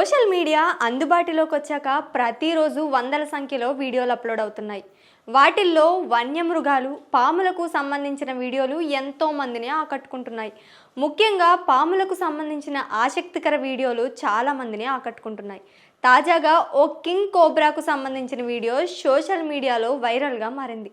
Social media అందుబాటులోకి వచ్చాక ప్రతిరోజు వందల సంఖ్యలో వీడియోలు అప్లోడ్ అవుతున్నాయి. వాటిల్లో వన్యమృగాలు, పాములకు సంబంధించిన వీడియోలు ఎంతో మందిని ఆకట్టుకుంటున్నాయి. ముఖ్యంగా పాములకు సంబంధించిన ఆసక్తికర వీడియోలు చాలా మందిని ఆకట్టుకుంటున్నాయి. తాజాగా ఓ కింగ్ కోబ్రాకు సంబంధించిన వీడియో సోషల్ మీడియాలో వైరల్గా మారింది.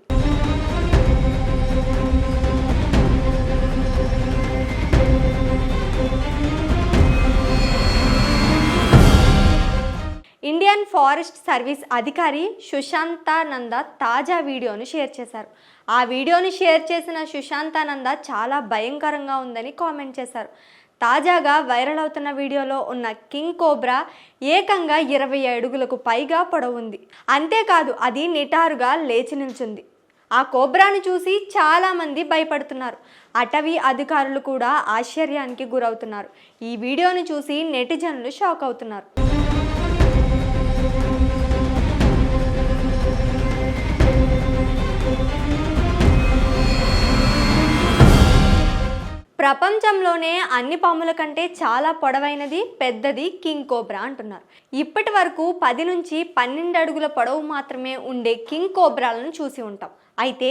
ఇండియన్ ఫారెస్ట్ సర్వీస్ అధికారి సుశాంతానంద తాజా వీడియోను షేర్ చేశారు. ఆ వీడియోని షేర్ చేసిన సుశాంతానంద చాలా భయంకరంగా ఉందని కామెంట్ చేశారు. తాజాగా వైరల్ అవుతున్న వీడియోలో ఉన్న కింగ్ కోబ్రా ఏకంగా 20 అడుగులకు పైగా పొడవుంది. అంతేకాదు అది నిటారుగా లేచి నిల్చుంది. ఆ కోబ్రాను చూసి చాలామంది భయపడుతున్నారు. అటవీ అధికారులు కూడా ఆశ్చర్యానికి గురవుతున్నారు. ఈ వీడియోను చూసి నెటిజన్లు షాక్ అవుతున్నారు. ప్రపంచంలోనే అన్ని పాముల కంటే చాలా పొడవైనది, పెద్దది కింగ్ కోబ్రా అంటున్నారు. ఇప్పటి వరకు 10 నుంచి 12 అడుగుల పొడవు మాత్రమే ఉండే కింగ్ కోబ్రాలను చూసి ఉంటాం. అయితే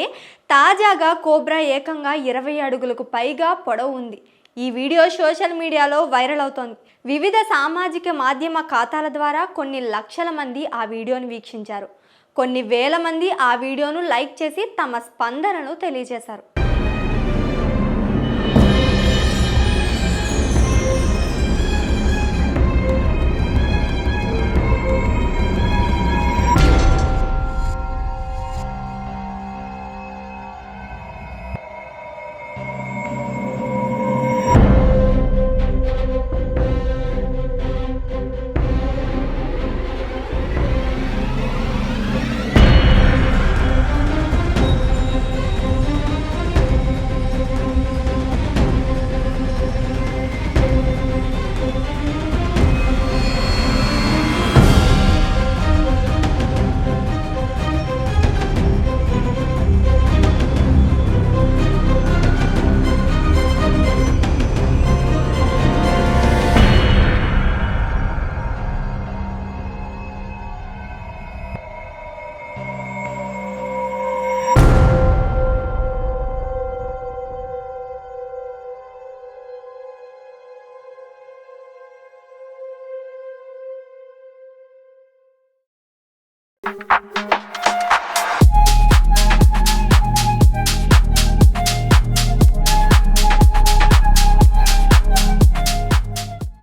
తాజాగా కోబ్రా ఏకంగా 20 అడుగులకు పైగా పొడవు ఉంది. ఈ వీడియో సోషల్ మీడియాలో వైరల్ అవుతోంది. వివిధ సామాజిక మాధ్యమ ఖాతాల ద్వారా కొన్ని లక్షల మంది ఆ వీడియోను వీక్షించారు. కొన్ని వేల మంది ఆ వీడియోను లైక్ చేసి తమ స్పందనను తెలియజేశారు.